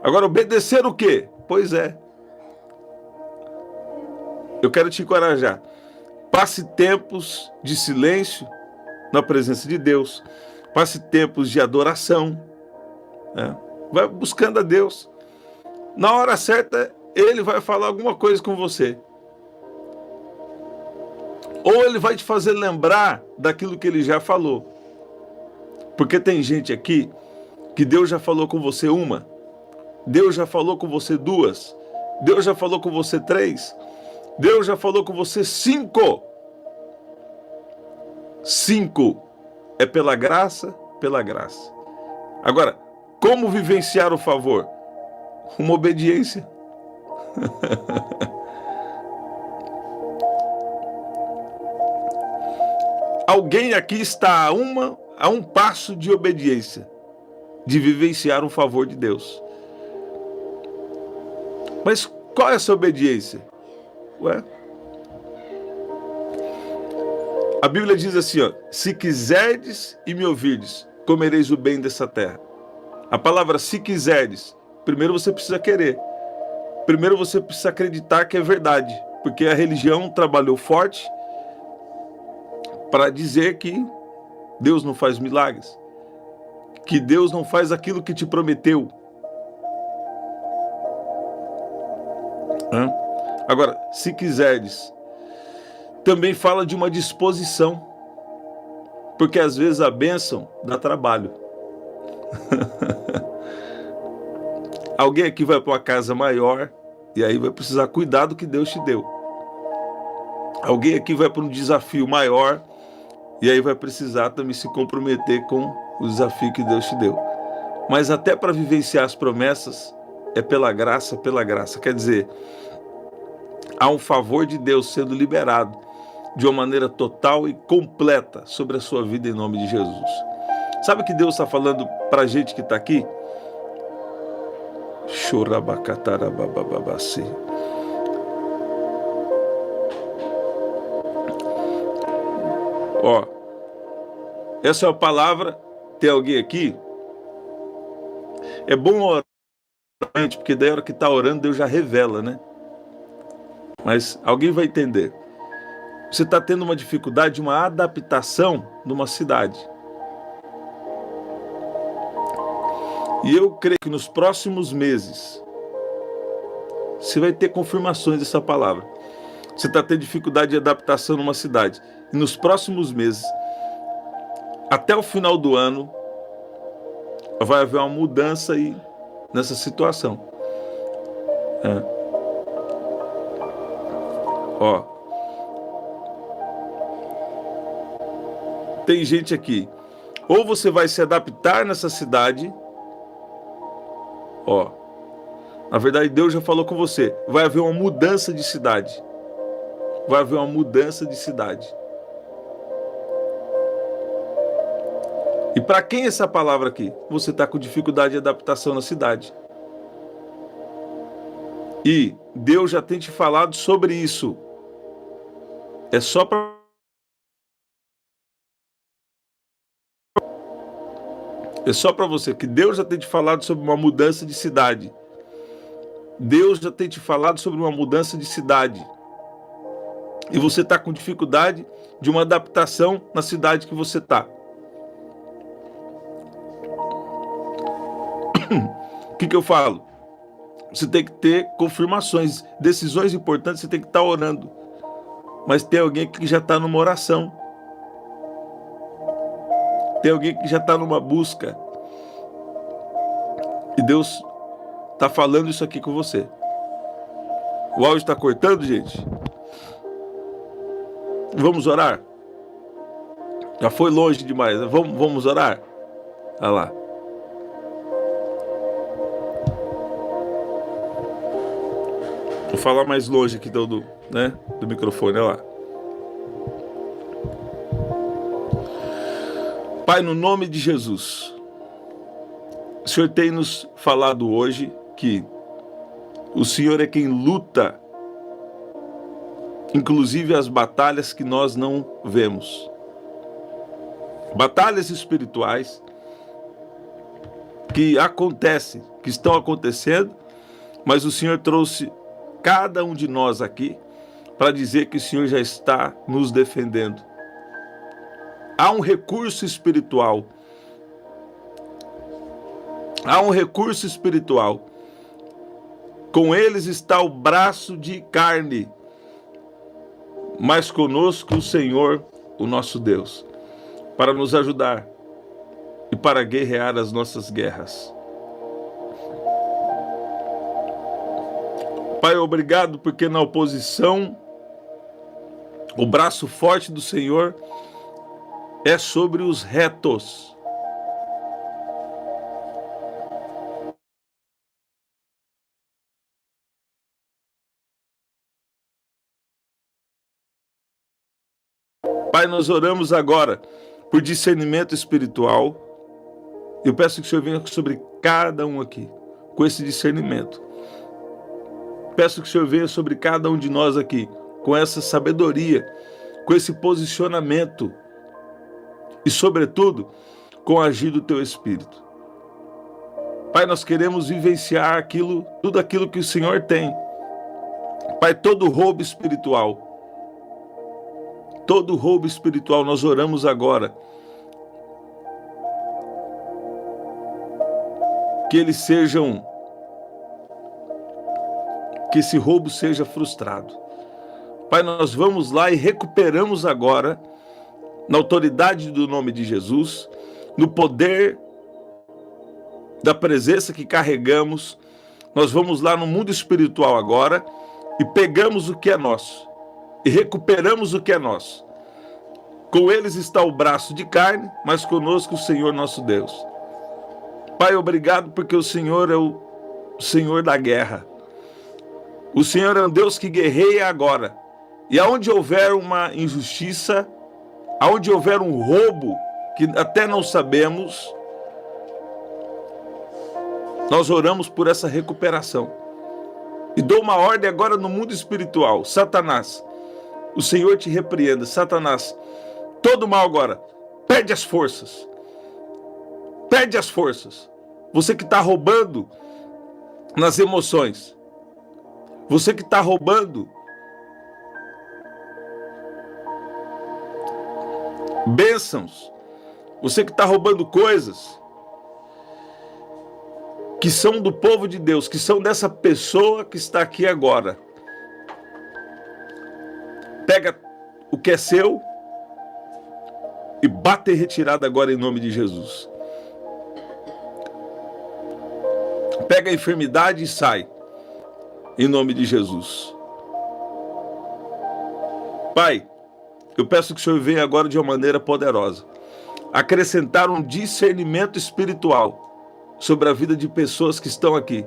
A: Agora, obedecer o quê? Pois é. Eu quero te encorajar. Passe tempos de silêncio na presença de Deus. Passe tempos de adoração. Né? Vai buscando a Deus. Na hora certa, Ele vai falar alguma coisa com você. Ou Ele vai te fazer lembrar daquilo que Ele já falou. Porque tem gente aqui que Deus já falou com você uma. Deus já falou com você duas. Deus já falou com você três. Deus já falou com você 5. 5 é pela graça, pela graça. Agora, como vivenciar o favor? Uma obediência. Alguém aqui está a um passo de obediência, de vivenciar um favor de Deus. Mas qual é essa obediência? Ué? A Bíblia diz assim, ó, se quiserdes e me ouvirdes, comereis o bem dessa terra. A palavra se quiserdes, primeiro você precisa querer. Primeiro você precisa acreditar que é verdade, porque a religião trabalhou forte para dizer que Deus não faz milagres, que Deus não faz aquilo que te prometeu. Agora, se quiserdes, também fala de uma disposição, porque às vezes a bênção dá trabalho. Alguém aqui vai para uma casa maior e aí vai precisar cuidar do que Deus te deu. Alguém aqui vai para um desafio maior e aí vai precisar também se comprometer com o desafio que Deus te deu. Mas até para vivenciar as promessas é pela graça, pela graça. Quer dizer, há um favor de Deus sendo liberado de uma maneira total e completa sobre a sua vida em nome de Jesus. Sabe o que Deus está falando para a gente que está aqui? Ó, essa é a palavra. Tem alguém aqui? É bom orar, porque daí a hora que está orando, Deus já revela, né? Mas alguém vai entender. Você está tendo uma dificuldade, uma adaptação numa cidade. E eu creio que nos próximos meses, você vai ter confirmações dessa palavra. Você está tendo dificuldade de adaptação numa cidade. E nos próximos meses, até o final do ano, vai haver uma mudança aí nessa situação. Ó, tem gente aqui, ou você vai se adaptar nessa cidade, ó, na verdade Deus já falou com você, vai haver uma mudança de cidade, vai haver uma mudança de cidade. E para quem é essa palavra aqui? Você está com dificuldade de adaptação na cidade. E Deus já tem te falado sobre isso. É só para você, que Deus já tem te falado sobre uma mudança de cidade. Deus já tem te falado sobre uma mudança de cidade. E você está com dificuldade de uma adaptação na cidade que você está. O que eu falo? Você tem que ter confirmações, decisões importantes, você tem que estar orando. Mas tem alguém que já está numa oração. Tem alguém que já está numa busca. E Deus está falando isso aqui com você. O áudio está cortando, gente? Vamos orar? Já foi longe demais, né? Vamos orar? Olha lá. Vou falar mais longe aqui do microfone, olha lá. Pai, no nome de Jesus, o Senhor tem nos falado hoje que o Senhor é quem luta, inclusive as batalhas que nós não vemos. Batalhas espirituais que acontecem, que estão acontecendo, mas o Senhor trouxe cada um de nós aqui para dizer que o Senhor já está nos defendendo. Há um recurso espiritual. Há um recurso espiritual. Com eles está o braço de carne, mas conosco o Senhor, o nosso Deus, para nos ajudar e para guerrear as nossas guerras. Pai, obrigado porque na oposição o braço forte do Senhor é sobre os retos. Pai, nós oramos agora por discernimento espiritual. Eu peço que o Senhor venha sobre cada um aqui, com esse discernimento. Peço que o Senhor venha sobre cada um de nós aqui, com essa sabedoria, com esse posicionamento e, sobretudo, com o agir do Teu Espírito. Pai, nós queremos vivenciar tudo aquilo que o Senhor tem. Pai, todo roubo espiritual, nós oramos agora. Que esse roubo seja frustrado. Pai, nós vamos lá e recuperamos agora, na autoridade do nome de Jesus, no poder da presença que carregamos, nós vamos lá no mundo espiritual agora e pegamos o que é nosso e recuperamos o que é nosso. Com eles está o braço de carne, mas conosco o Senhor nosso Deus. Pai, obrigado porque o Senhor é o Senhor da guerra. O Senhor é um Deus que guerreia agora. E aonde houver uma injustiça, aonde houver um roubo que até não sabemos, nós oramos por essa recuperação. E dou uma ordem agora no mundo espiritual. Satanás, o Senhor te repreenda. Satanás, todo mal agora, perde as forças. Perde as forças. Você que está roubando nas emoções. Você que está roubando bênçãos. Você que está roubando coisas que são do povo de Deus, que são dessa pessoa que está aqui agora. Pega o que é seu e bate em retirada agora em nome de Jesus. Pega a enfermidade e sai em nome de Jesus. Pai, eu peço que o Senhor venha agora de uma maneira poderosa acrescentar um discernimento espiritual sobre a vida de pessoas que estão aqui.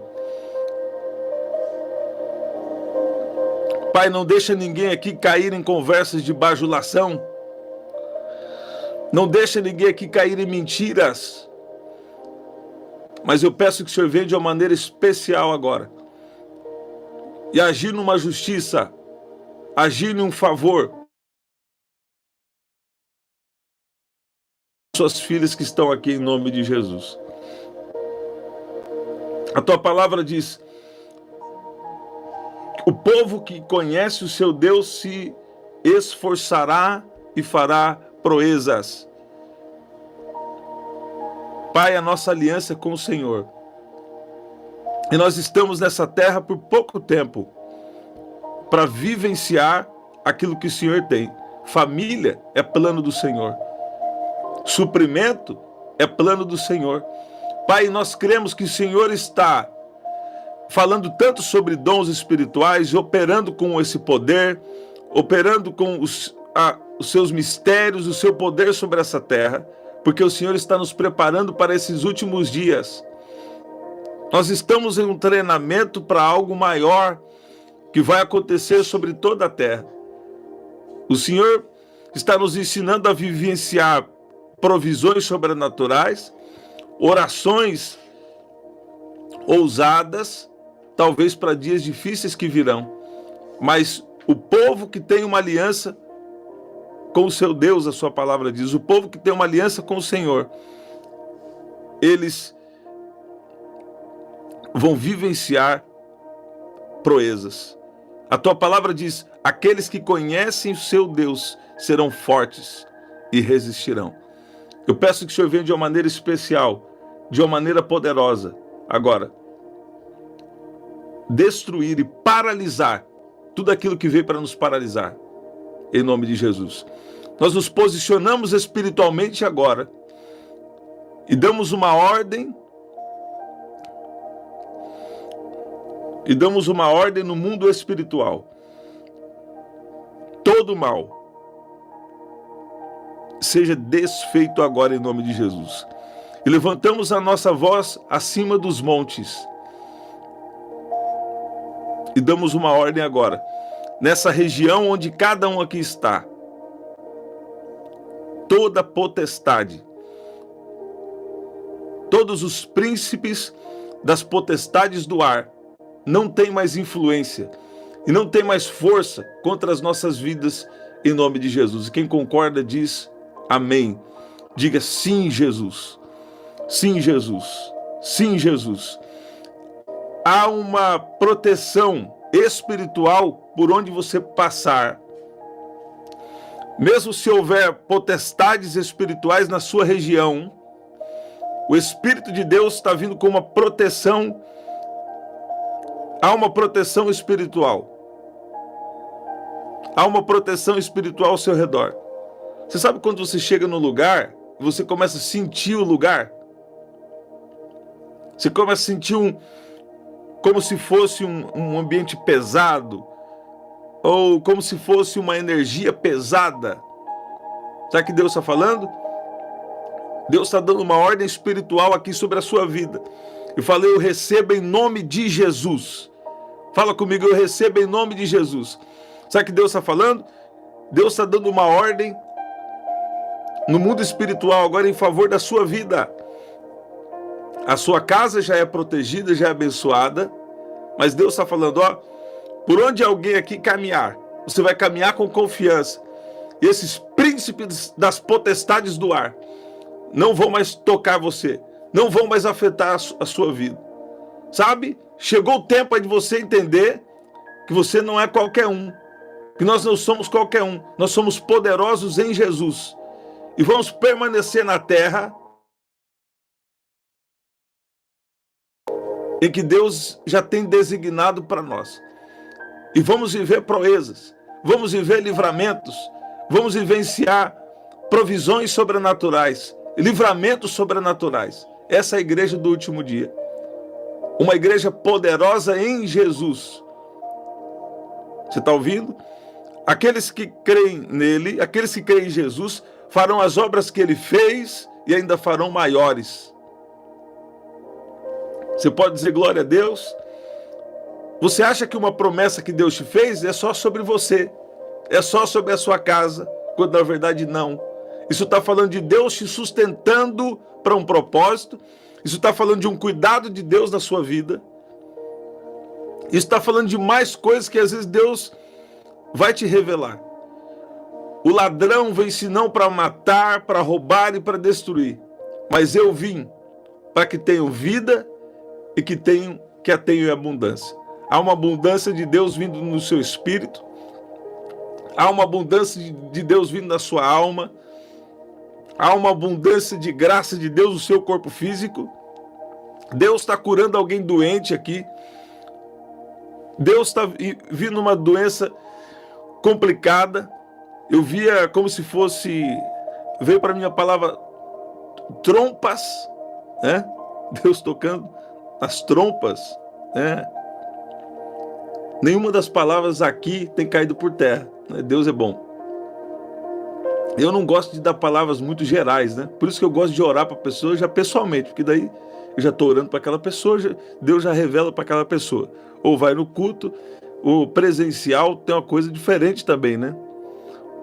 A: Pai, não deixa ninguém aqui cair em conversas de bajulação. Não deixa ninguém aqui cair em mentiras. Mas eu peço que o Senhor venha de uma maneira especial agora e agir numa justiça, agir num favor. Suas filhas que estão aqui em nome de Jesus. A tua palavra diz: o povo que conhece o seu Deus se esforçará e fará proezas. Pai, a nossa aliança é com o Senhor. E nós estamos nessa terra por pouco tempo para vivenciar aquilo que o Senhor tem. Família é plano do Senhor. Suprimento é plano do Senhor. Pai, nós cremos que o Senhor está falando tanto sobre dons espirituais, operando com esse poder, operando com os seus mistérios, o seu poder sobre essa terra, porque o Senhor está nos preparando para esses últimos dias. Nós estamos em um treinamento para algo maior que vai acontecer sobre toda a terra. O Senhor está nos ensinando a vivenciar provisões sobrenaturais, orações ousadas, talvez para dias difíceis que virão. Mas o povo que tem uma aliança com o seu Deus, a sua palavra diz, o povo que tem uma aliança com o Senhor, eles vão vivenciar proezas. A tua palavra diz, aqueles que conhecem o seu Deus serão fortes e resistirão. Eu peço que o Senhor venha de uma maneira especial, de uma maneira poderosa, agora, destruir e paralisar tudo aquilo que veio para nos paralisar, em nome de Jesus. Nós nos posicionamos espiritualmente agora e damos uma ordem no mundo espiritual. Todo mal seja desfeito agora em nome de Jesus. E levantamos a nossa voz acima dos montes e damos uma ordem agora, nessa região onde cada um aqui está. Toda potestade, todos os príncipes das potestades do ar não tem mais influência e não tem mais força contra as nossas vidas em nome de Jesus. E quem concorda diz amém. Diga sim, Jesus. Sim, Jesus. Sim, Jesus. Há uma proteção espiritual por onde você passar. Mesmo se houver potestades espirituais na sua região, o Espírito de Deus está vindo com uma proteção. Há uma proteção espiritual. Há uma proteção espiritual ao seu redor. Você sabe quando você chega no lugar, você começa a sentir o lugar? Você começa a sentir como se fosse um ambiente pesado, ou como se fosse uma energia pesada. Sabe o que Deus está falando? Deus está dando uma ordem espiritual aqui sobre a sua vida. Eu falei, eu recebo em nome de Jesus. Fala comigo, eu recebo em nome de Jesus. Sabe o que Deus está falando? Deus está dando uma ordem no mundo espiritual agora em favor da sua vida. A sua casa já é protegida, já é abençoada, mas Deus está falando, ó, por onde alguém aqui caminhar, você vai caminhar com confiança. E esses príncipes das potestades do ar não vão mais tocar você, não vão mais afetar a sua vida. Sabe? Chegou o tempo aí de você entender que você não é qualquer um, que nós não somos qualquer um, nós somos poderosos em Jesus e vamos permanecer na terra em que Deus já tem designado para nós. E vamos viver proezas, vamos viver livramentos, vamos vivenciar provisões sobrenaturais, livramentos sobrenaturais. Essa é a igreja do último dia. Uma igreja poderosa em Jesus. Você está ouvindo? Aqueles que creem nele, aqueles que creem em Jesus, farão as obras que ele fez e ainda farão maiores. Você pode dizer glória a Deus? Você acha que uma promessa que Deus te fez é só sobre você, é só sobre a sua casa, quando na verdade não. Isso está falando de Deus te sustentando para um propósito. Isso está falando de um cuidado de Deus na sua vida. Isso está falando de mais coisas que às vezes Deus vai te revelar. O ladrão vem senão para matar, para roubar e para destruir. Mas eu vim para que tenham vida e que a tenham em abundância. Há uma abundância de Deus vindo no seu espírito. Há uma abundância de Deus vindo na sua alma. Há uma abundância de graça de Deus no seu corpo físico. Deus está curando alguém doente aqui. Deus está vindo uma doença complicada. Eu via como se fosse... Veio para mim a palavra trompas, né? Deus tocando as trompas, né? Nenhuma das palavras aqui tem caído por terra, né? Deus é bom. Eu não gosto de dar palavras muito gerais, né? Por isso que eu gosto de orar para a pessoa já pessoalmente, porque daí eu já estou orando para aquela pessoa, Deus já revela para aquela pessoa. Ou vai no culto, o presencial tem uma coisa diferente também, né?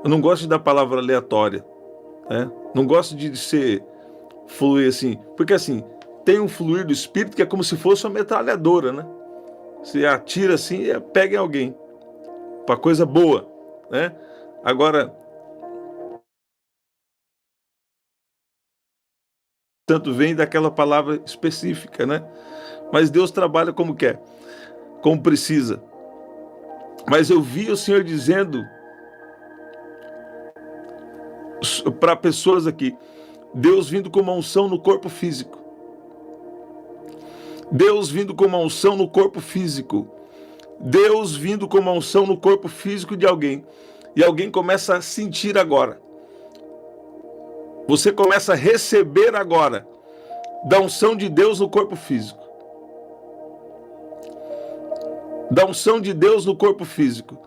A: Eu não gosto de dar palavra aleatória, né? Não gosto de ser fluir assim, porque assim, tem um fluir do Espírito que é como se fosse uma metralhadora, né? Você atira assim e pega em alguém, para coisa boa, né? Agora, tanto vem daquela palavra específica, né? Mas Deus trabalha como quer, como precisa. Mas eu vi o Senhor dizendo para pessoas aqui, Deus vindo com uma unção no corpo físico. Deus vindo com uma unção no corpo físico. Deus vindo com uma unção no corpo físico de alguém. E alguém começa a sentir agora. Você começa a receber agora da unção de Deus no corpo físico. Da unção de Deus no corpo físico.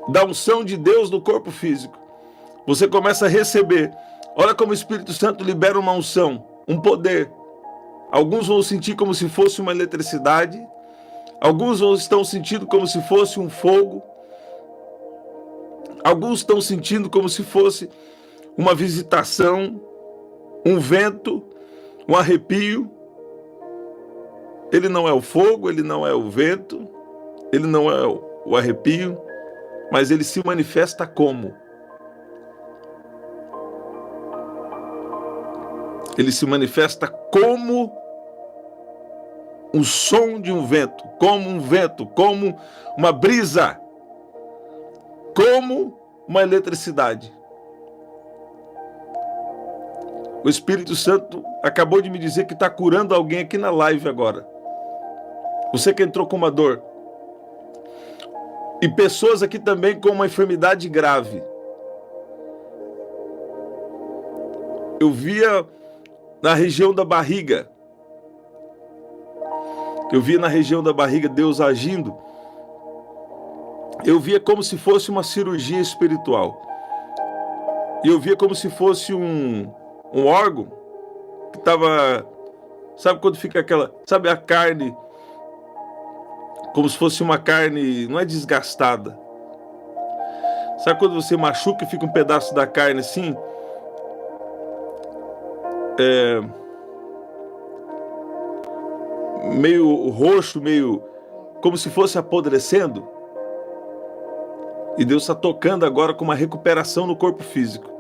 A: Da unção de Deus no corpo físico. Você começa a receber. Olha como o Espírito Santo libera uma unção, um poder. Alguns vão sentir como se fosse uma eletricidade. Alguns estão sentindo como se fosse um fogo. Alguns estão sentindo como se fosse uma visitação, um vento, um arrepio. Ele não é o fogo, ele não é o vento, ele não é o arrepio, mas ele se manifesta como? Ele se manifesta como um som de um vento, como uma brisa, como uma eletricidade. O Espírito Santo acabou de me dizer que está curando alguém aqui na live agora. Você que entrou com uma dor. E pessoas aqui também com uma enfermidade grave. Eu via na região da barriga. Eu via na região da barriga Deus agindo. Eu via como se fosse uma cirurgia espiritual. E eu via como se fosse um órgão que estava... Sabe quando fica aquela... Sabe a carne... Como se fosse uma carne... Não é desgastada. Sabe quando você machuca e fica um pedaço da carne assim? Meio roxo, meio... Como se fosse apodrecendo. E Deus está tocando agora com uma recuperação no corpo físico.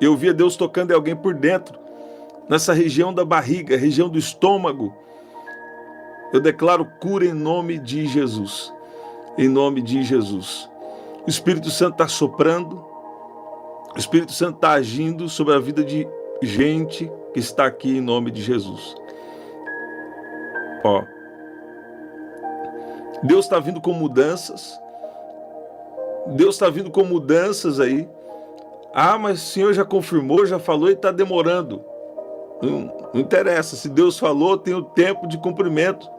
A: Eu via Deus tocando em alguém por dentro, nessa região da barriga, região do estômago. Eu declaro cura em nome de Jesus. Em nome de Jesus. O Espírito Santo está soprando. O Espírito Santo está agindo sobre a vida de gente que está aqui em nome de Jesus. Ó. Deus está vindo com mudanças. Deus está vindo com mudanças aí. Ah, mas o Senhor já confirmou, já falou e está demorando. Não interessa. Se Deus falou, tem o tempo de cumprimento.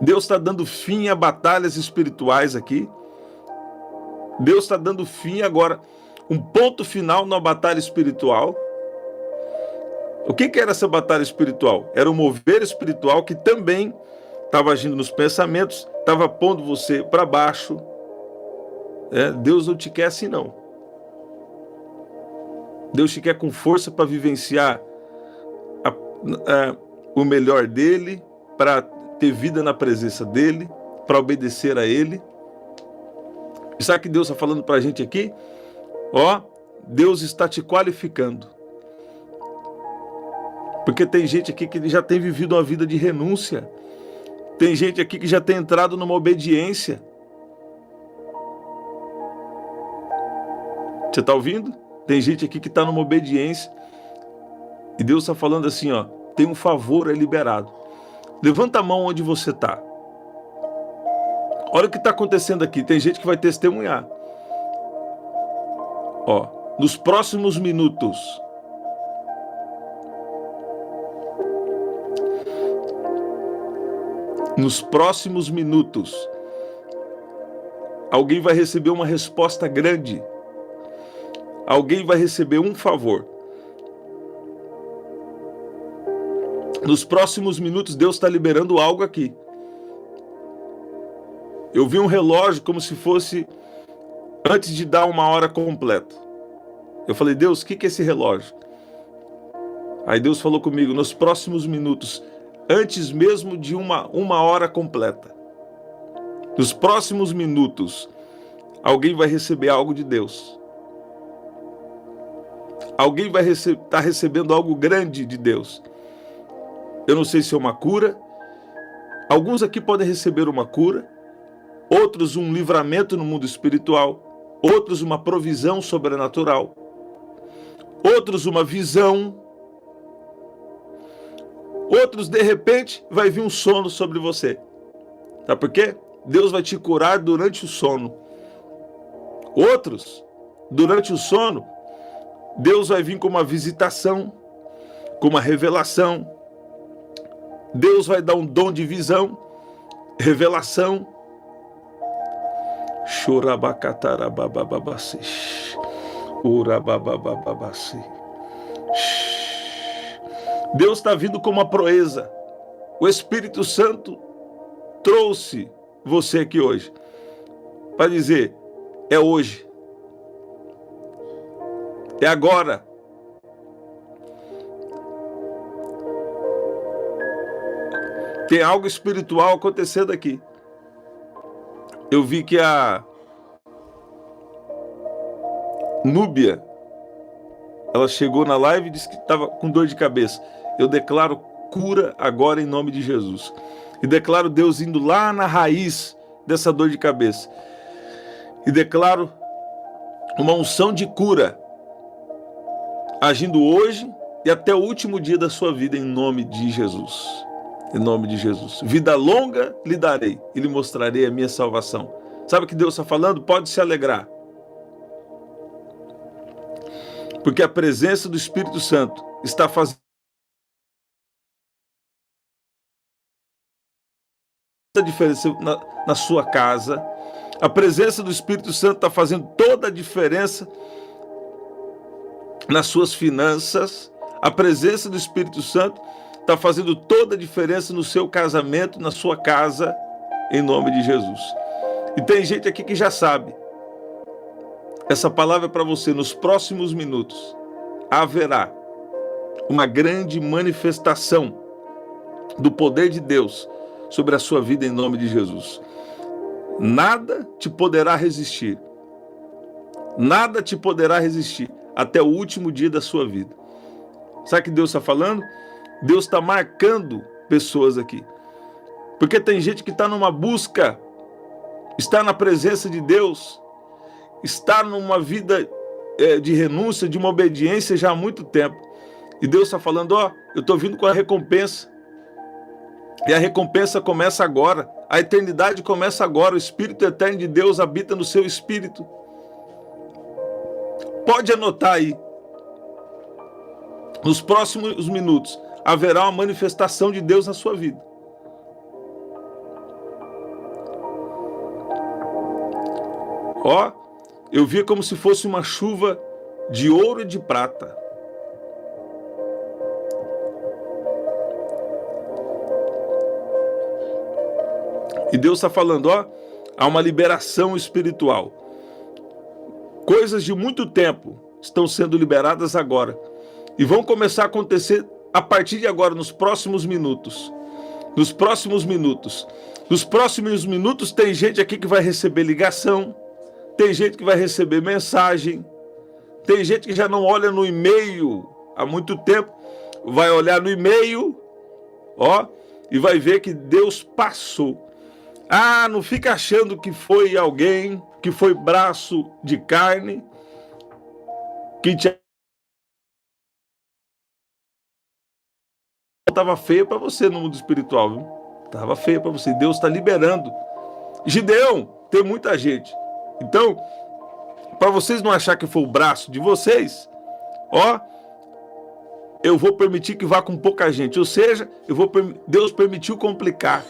A: Deus está dando fim a batalhas espirituais aqui. Deus está dando fim agora, um ponto final na batalha espiritual. O que era essa batalha espiritual? Era um mover espiritual que também estava agindo nos pensamentos, estava pondo você para baixo. Deus não te quer assim, não. Deus te quer com força para vivenciar o melhor dele, para ter vida na presença dele, para obedecer a ele. E sabe o que Deus está falando para a gente aqui? Ó, Deus está te qualificando. Porque tem gente aqui que já tem vivido uma vida de renúncia. Tem gente aqui que já tem entrado numa obediência. Você está ouvindo? Tem gente aqui que está numa obediência. E Deus está falando assim, ó, tem um favor liberado. Levanta a mão onde você está. Olha o que está acontecendo aqui. Tem gente que vai testemunhar. Ó, nos próximos minutos. Nos próximos minutos. alguém vai receber uma resposta grande. Alguém vai receber um favor. Nos próximos minutos, Deus está liberando algo aqui. Eu vi um relógio como se fosse antes de dar uma hora completa. Eu falei, Deus, o que é esse relógio? Aí Deus falou comigo, nos próximos minutos, antes mesmo de uma hora completa. Nos próximos minutos, alguém vai receber algo de Deus. Alguém vai estar recebendo algo grande de Deus. Eu não sei se é uma cura. Alguns aqui podem receber uma cura. Outros um livramento no mundo espiritual. Outros uma provisão sobrenatural. Outros uma visão. Outros, de repente, vai vir um sono sobre você. Sabe por quê? Deus vai te curar durante o sono. Outros, durante o sono, Deus vai vir com uma visitação, com uma revelação. Deus vai dar um dom de visão, revelação. Deus está vindo com uma proeza. O Espírito Santo trouxe você aqui hoje para dizer, é hoje. É agora. Tem algo espiritual acontecendo aqui. Eu vi que a Núbia, ela chegou na live e disse que estava com dor de cabeça. Eu declaro cura agora em nome de Jesus. E declaro Deus indo lá na raiz dessa dor de cabeça. E declaro uma unção de cura agindo hoje e até o último dia da sua vida em nome de Jesus. Em nome de Jesus. Vida longa lhe darei e lhe mostrarei a minha salvação. Sabe o que Deus está falando? Pode se alegrar. Porque a presença do Espírito Santo está fazendo a diferença na sua casa. A presença do Espírito Santo está fazendo toda a diferença nas suas finanças. A presença do Espírito Santo está fazendo toda a diferença no seu casamento, na sua casa, em nome de Jesus. E tem gente aqui que já sabe. Essa palavra é para você. Nos próximos minutos haverá uma grande manifestação do poder de Deus sobre a sua vida em nome de Jesus. Nada te poderá resistir. Nada te poderá resistir até o último dia da sua vida. Sabe o que Deus está falando? Deus está marcando pessoas aqui. Porque tem gente que está numa busca, está na presença de Deus, está numa vida de renúncia, de uma obediência já há muito tempo. E Deus está falando, ó, eu estou vindo com a recompensa. E a recompensa começa agora. A eternidade começa agora. O Espírito eterno de Deus habita no seu espírito. Pode anotar aí. Nos próximos minutos haverá uma manifestação de Deus na sua vida. Ó, eu vi como se fosse uma chuva de ouro e de prata. E Deus está falando, ó, há uma liberação espiritual. Coisas de muito tempo estão sendo liberadas agora. E vão começar a acontecer a partir de agora, nos próximos minutos. Nos próximos minutos. Nos próximos minutos tem gente aqui que vai receber ligação. Tem gente que vai receber mensagem. Tem gente que já não olha no e-mail há muito tempo. Vai olhar no e-mail, ó, e vai ver que Deus passou. Ah, não fica achando que foi alguém, que foi braço de carne, que te estava feia para você no mundo espiritual, viu? Estava feia para você. Deus está liberando. Gideão, tem muita gente. Então, para vocês não achar que foi o braço de vocês, ó, eu vou permitir que vá com pouca gente. Ou seja, Deus permitiu complicar.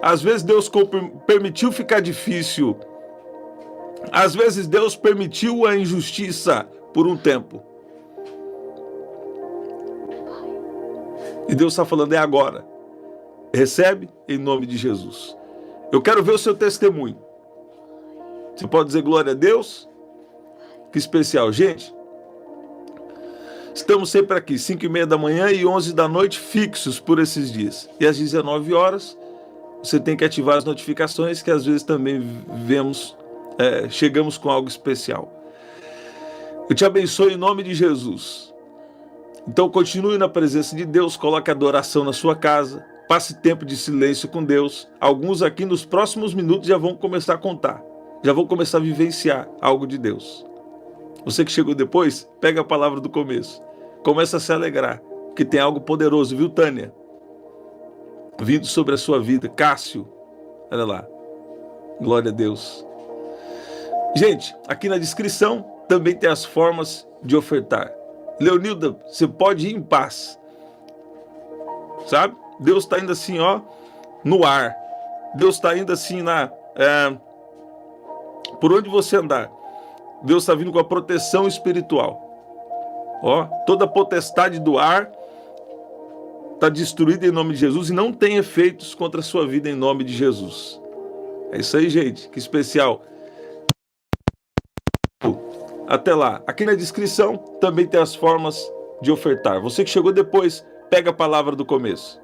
A: Às vezes Deus permitiu ficar difícil. Às vezes Deus permitiu a injustiça por um tempo. E Deus está falando, é agora. Recebe em nome de Jesus. Eu quero ver o seu testemunho. Você pode dizer glória a Deus? Que especial. Gente, estamos sempre aqui, 5h30 da manhã e 11 da noite, fixos por esses dias. E às 19 horas, você tem que ativar as notificações, que às vezes também chegamos com algo especial. Eu te abençoo em nome de Jesus. Então continue na presença de Deus, coloque adoração na sua casa, passe tempo de silêncio com Deus. Alguns aqui nos próximos minutos já vão começar a contar, já vão começar a vivenciar algo de Deus. Você que chegou depois, pega a palavra do começo, começa a se alegrar, porque tem algo poderoso, viu, Tânia? Vindo sobre a sua vida. Cássio, olha lá, glória a Deus. Gente, aqui na descrição também tem as formas de ofertar. Leonilda, você pode ir em paz, sabe? Deus está indo assim, ó, no ar. Deus está indo assim por onde você andar. Deus está vindo com a proteção espiritual. Ó, toda a potestade do ar está destruída em nome de Jesus e não tem efeitos contra a sua vida em nome de Jesus. É isso aí, gente. Que especial. Até lá. Aqui na descrição também tem as formas de ofertar. Você que chegou depois, pega a palavra do começo.